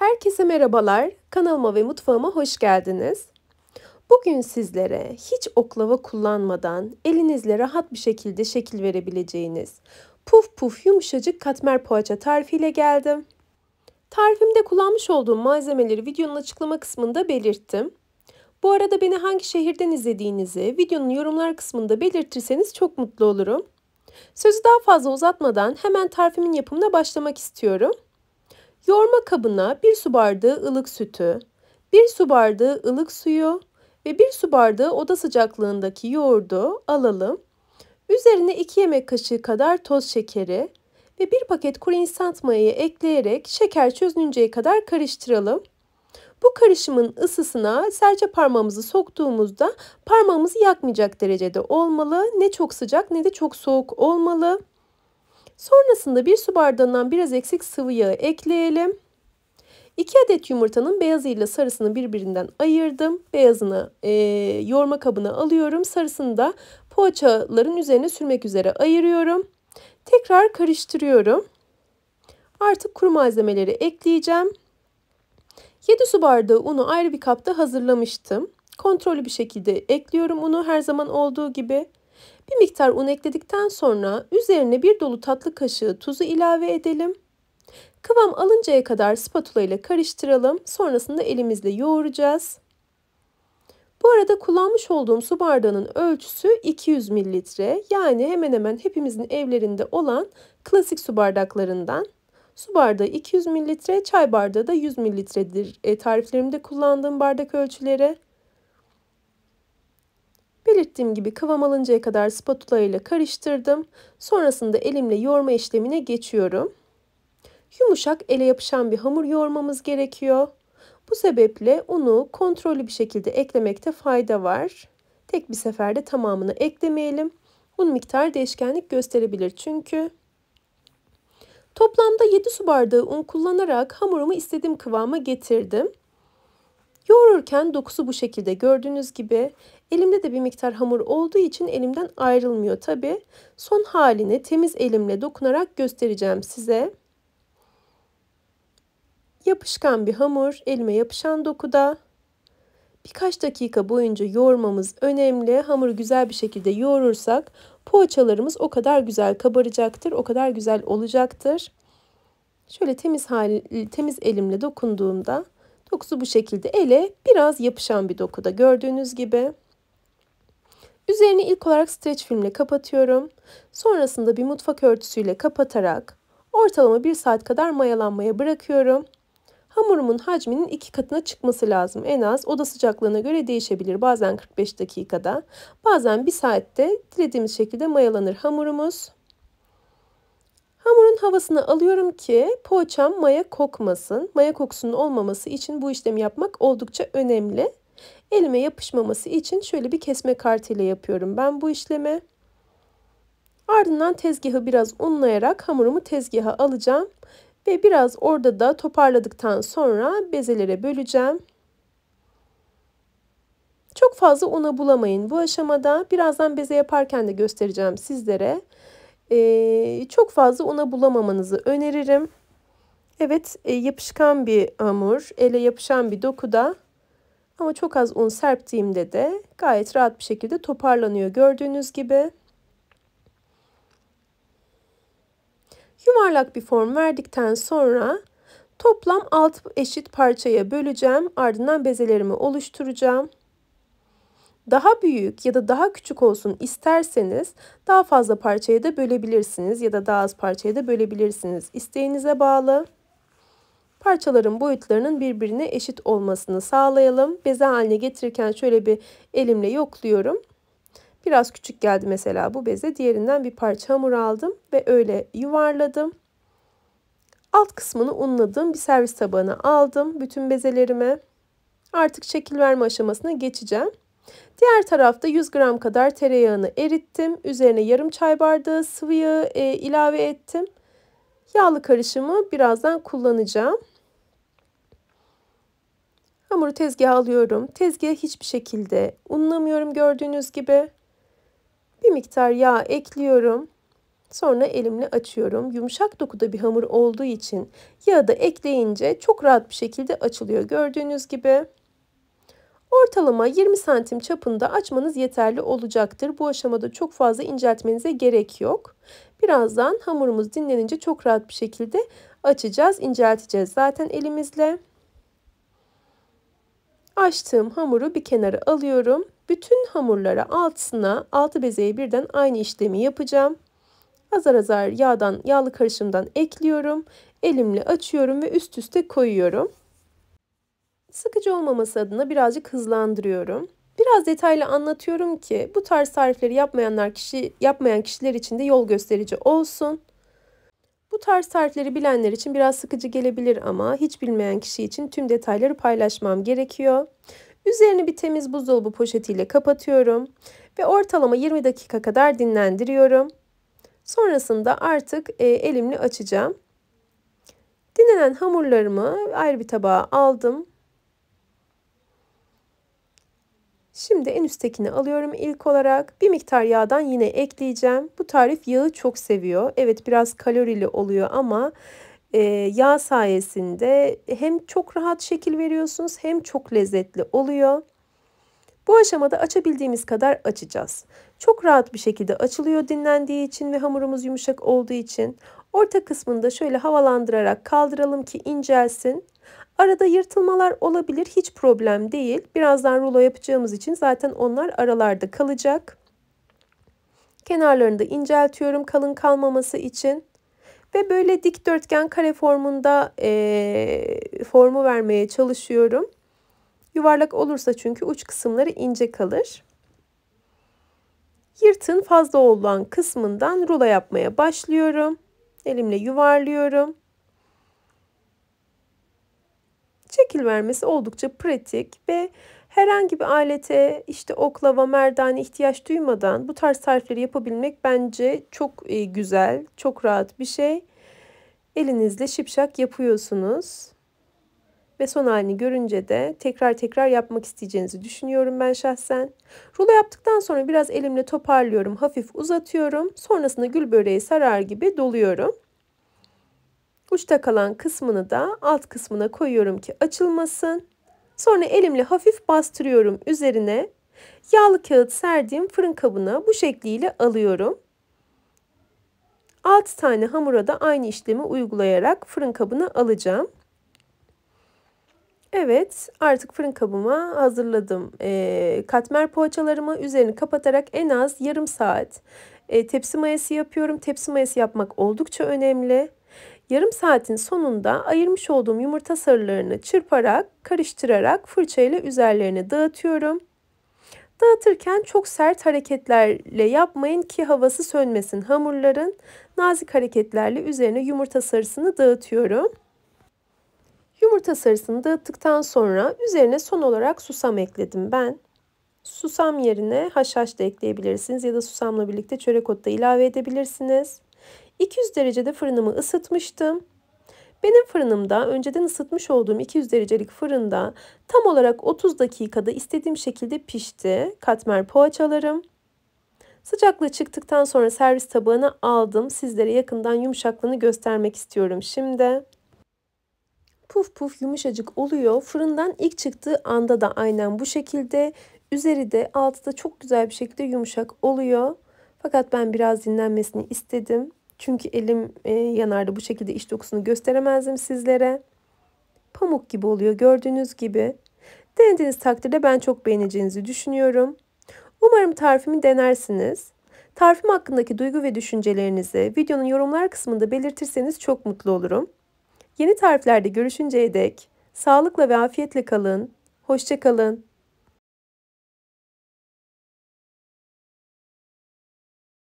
Herkese merhabalar. Kanalıma ve mutfağıma hoş geldiniz. Bugün sizlere hiç oklava kullanmadan elinizle rahat bir şekilde şekil verebileceğiniz puf puf yumuşacık katmer poğaça tarifiyle geldim. Tarifimde kullanmış olduğum malzemeleri videonun açıklama kısmında belirttim. Bu arada beni hangi şehirden izlediğinizi videonun yorumlar kısmında belirtirseniz çok mutlu olurum. Sözü daha fazla uzatmadan hemen tarifimin yapımına başlamak istiyorum. Yoğurma kabına 1 su bardağı ılık sütü, 1 su bardağı ılık suyu ve 1 su bardağı oda sıcaklığındaki yoğurdu alalım. Üzerine 2 yemek kaşığı kadar toz şekeri ve 1 paket kuru instant mayayı ekleyerek şeker çözününceye kadar karıştıralım. Bu karışımın ısısına serçe parmağımızı soktuğumuzda parmağımızı yakmayacak derecede olmalı. Ne çok sıcak ne de çok soğuk olmalı. Sonrasında 1 su bardağından biraz eksik sıvı yağı ekleyelim. 2 adet yumurtanın beyazıyla sarısını birbirinden ayırdım. Beyazını yoğurma kabına alıyorum. Sarısını da poğaçaların üzerine sürmek üzere ayırıyorum. Tekrar karıştırıyorum. Artık kuru malzemeleri ekleyeceğim. 7 su bardağı unu ayrı bir kapta hazırlamıştım. Kontrollü bir şekilde ekliyorum unu her zaman olduğu gibi. Bir miktar un ekledikten sonra üzerine bir dolu tatlı kaşığı tuzu ilave edelim. Kıvam alıncaya kadar spatula ile karıştıralım. Sonrasında elimizle yoğuracağız. Bu arada kullanmış olduğum su bardağının ölçüsü 200 mililitre. Yani hemen hemen hepimizin evlerinde olan klasik su bardaklarından. Su bardağı 200 mililitre, çay bardağı da 100 mililitredir. Tariflerimde kullandığım bardak ölçüleri. Belirttiğim gibi kıvam alıncaya kadar spatula ile karıştırdım. Sonrasında elimle yoğurma işlemine geçiyorum. Yumuşak, ele yapışan bir hamur yoğurmamız gerekiyor. Bu sebeple unu kontrollü bir şekilde eklemekte fayda var. Tek bir seferde tamamını eklemeyelim. Un miktarı değişkenlik gösterebilir çünkü. Toplamda 7 su bardağı un kullanarak hamurumu istediğim kıvama getirdim. Yoğururken dokusu bu şekilde gördüğünüz gibi. Elimde de bir miktar hamur olduğu için elimden ayrılmıyor tabi. Son halini temiz elimle dokunarak göstereceğim size. Yapışkan bir hamur, elime yapışan dokuda. Birkaç dakika boyunca yoğurmamız önemli. Hamuru güzel bir şekilde yoğurursak poğaçalarımız o kadar güzel kabaracaktır, o kadar güzel olacaktır. Şöyle temiz elimle dokunduğumda dokusu bu şekilde ele biraz yapışan bir dokuda gördüğünüz gibi. Üzerini ilk olarak streç filmle kapatıyorum. Sonrasında bir mutfak örtüsüyle kapatarak ortalama 1 saat kadar mayalanmaya bırakıyorum. Hamurumun hacminin 2 katına çıkması lazım en az. Oda sıcaklığına göre değişebilir. Bazen 45 dakikada, bazen 1 saatte dilediğimiz şekilde mayalanır hamurumuz. Hamurun havasını alıyorum ki poğaçam maya kokmasın. Maya kokusunun olmaması için bu işlemi yapmak oldukça önemli. Elime yapışmaması için şöyle bir kesme kartıyla yapıyorum ben bu işlemi. Ardından tezgahı biraz unlayarak hamurumu tezgaha alacağım. Ve biraz orada da toparladıktan sonra bezelere böleceğim. Çok fazla una bulamayın bu aşamada. Birazdan beze yaparken de göstereceğim sizlere. Çok fazla una bulamamanızı öneririm. Evet, yapışkan bir hamur, ele yapışan bir dokuda. Ama çok az un serptiğimde de gayet rahat bir şekilde toparlanıyor gördüğünüz gibi. Yuvarlak bir form verdikten sonra toplam 6 eşit parçaya böleceğim. Ardından bezelerimi oluşturacağım. Daha büyük ya da daha küçük olsun isterseniz daha fazla parçaya da bölebilirsiniz ya da daha az parçaya da bölebilirsiniz. İsteğinize bağlı. Parçaların boyutlarının birbirine eşit olmasını sağlayalım. Beze haline getirirken şöyle bir elimle yokluyorum. Biraz küçük geldi mesela bu beze. Diğerinden bir parça hamur aldım ve öyle yuvarladım. Alt kısmını unladım. Bir servis tabağına aldım bütün bezelerimi. Artık şekil verme aşamasına geçeceğim. Diğer tarafta 100 gram kadar tereyağını erittim. Üzerine yarım çay bardağı sıvı yağı ilave ettim. Yağlı karışımı birazdan kullanacağım. Hamuru tezgaha alıyorum. Tezgaha hiçbir şekilde unlamıyorum gördüğünüz gibi. Bir miktar yağ ekliyorum. Sonra elimle açıyorum. Yumuşak dokuda bir hamur olduğu için yağı da ekleyince çok rahat bir şekilde açılıyor gördüğünüz gibi. Ortalama 20 santim çapında açmanız yeterli olacaktır. Bu aşamada çok fazla inceltmenize gerek yok. Birazdan hamurumuz dinlenince çok rahat bir şekilde açacağız, incelteceğiz zaten elimizle. Açtığım hamuru bir kenara alıyorum. Bütün hamurlara altısına 6 bezeye birden aynı işlemi yapacağım. Azar azar yağlı karışımdan ekliyorum. Elimle açıyorum ve üst üste koyuyorum. Sıkıcı olmaması adına birazcık hızlandırıyorum. Biraz detaylı anlatıyorum ki bu tarz tarifleri yapmayan kişiler için de yol gösterici olsun. Bu tarz tarifleri bilenler için biraz sıkıcı gelebilir ama hiç bilmeyen kişi için tüm detayları paylaşmam gerekiyor. Üzerini bir temiz buzdolabı poşetiyle kapatıyorum ve ortalama 20 dakika kadar dinlendiriyorum. Sonrasında artık elimle açacağım. Dinlenen hamurlarımı ayrı bir tabağa aldım. Şimdi en üsttekini alıyorum ilk olarak. Bir miktar yağdan yine ekleyeceğim. Bu tarif yağı çok seviyor. Evet, biraz kalorili oluyor ama yağ sayesinde hem çok rahat şekil veriyorsunuz hem çok lezzetli oluyor. Bu aşamada açabildiğimiz kadar açacağız. Çok rahat bir şekilde açılıyor dinlendiği için ve hamurumuz yumuşak olduğu için. Orta kısmını da şöyle havalandırarak kaldıralım ki incelsin. Arada yırtılmalar olabilir, hiç problem değil. Birazdan rulo yapacağımız için zaten onlar aralarda kalacak. Kenarlarını da inceltiyorum kalın kalmaması için. Ve böyle dikdörtgen kare formunda formu vermeye çalışıyorum. Yuvarlak olursa çünkü uç kısımları ince kalır. Yırtığın fazla olan kısmından rulo yapmaya başlıyorum. Elimle yuvarlıyorum. Şekil vermesi oldukça pratik ve herhangi bir alete, işte oklava, merdane ihtiyaç duymadan bu tarz tarifleri yapabilmek bence çok güzel, çok rahat bir şey. Elinizle şipşak yapıyorsunuz. Ve son halini görünce de tekrar tekrar yapmak isteyeceğinizi düşünüyorum ben şahsen. Rulo yaptıktan sonra biraz elimle toparlıyorum, hafif uzatıyorum. Sonrasında gül böreği sarar gibi doluyorum. Uçta kalan kısmını da alt kısmına koyuyorum ki açılmasın. Sonra elimle hafif bastırıyorum üzerine. Yağlı kağıt serdiğim fırın kabına bu şekliyle alıyorum. 6 tane hamura da aynı işlemi uygulayarak fırın kabına alacağım. Evet, artık fırın kabıma hazırladım. Katmer poğaçalarımı üzerini kapatarak en az yarım saat tepsi mayası yapıyorum. Tepsi mayası yapmak oldukça önemli. Yarım saatin sonunda ayırmış olduğum yumurta sarılarını çırparak, karıştırarak fırçayla üzerlerine dağıtıyorum. Dağıtırken çok sert hareketlerle yapmayın ki havası sönmesin hamurların. Nazik hareketlerle üzerine yumurta sarısını dağıtıyorum. Yumurta sarısını dağıttıktan sonra üzerine son olarak susam ekledim ben. Susam yerine haşhaş da ekleyebilirsiniz ya da susamla birlikte çörek otu da ilave edebilirsiniz. 200 derecede fırınımı ısıtmıştım. Benim fırınımda önceden ısıtmış olduğum 200 derecelik fırında tam olarak 30 dakikada istediğim şekilde pişti katmer poğaçalarım. Sıcaklığı çıktıktan sonra servis tabağına aldım. Sizlere yakından yumuşaklığını göstermek istiyorum şimdi. Puf puf yumuşacık oluyor. Fırından ilk çıktığı anda da aynen bu şekilde. Üzeri de altı da çok güzel bir şekilde yumuşak oluyor. Fakat ben biraz dinlenmesini istedim. Çünkü elim yanardı, bu şekilde iç dokusunu gösteremezdim sizlere. Pamuk gibi oluyor gördüğünüz gibi. Denediğiniz takdirde ben çok beğeneceğinizi düşünüyorum. Umarım tarifimi denersiniz. Tarifim hakkındaki duygu ve düşüncelerinizi videonun yorumlar kısmında belirtirseniz çok mutlu olurum. Yeni tariflerde görüşünceye dek sağlıkla ve afiyetle kalın. Hoşça kalın.